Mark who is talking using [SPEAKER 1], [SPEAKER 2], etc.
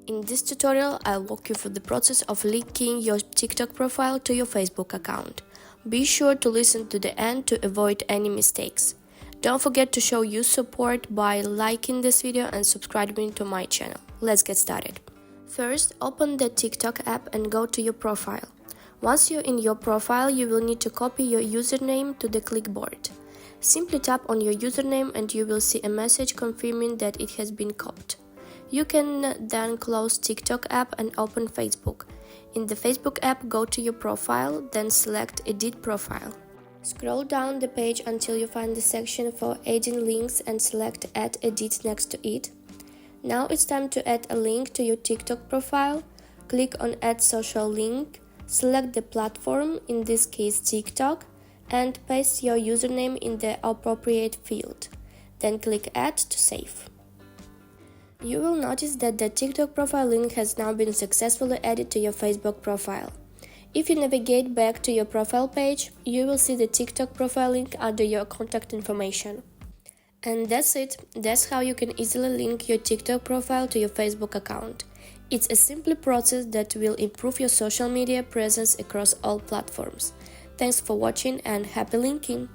[SPEAKER 1] In this tutorial, I'll walk you through the process of linking your TikTok profile to your Facebook account. Be sure to listen to the end to avoid any mistakes. Don't forget to show your support by liking this video and subscribing to my channel. Let's get started. First, open the TikTok app and go to your profile. Once you're in your profile, you will need to copy your username to the clipboard. Simply tap on your username and you will see a message confirming that it has been copied. You can then close TikTok app and open Facebook. In the Facebook app, go to your profile, then select Edit Profile. Scroll down the page until you find the section for adding links and select Add Edit next to it. Now it's time to add a link to your TikTok profile. Click on Add Social Link, select the platform, in this case TikTok, and paste your username in the appropriate field. Then click Add to save. You will notice that the TikTok profile link has now been successfully added to your Facebook profile. If you navigate back to your profile page, you will see the TikTok profile link under your contact information. And that's it. That's how you can easily link your TikTok profile to your Facebook account. It's a simple process that will improve your social media presence across all platforms. Thanks for watching and happy linking!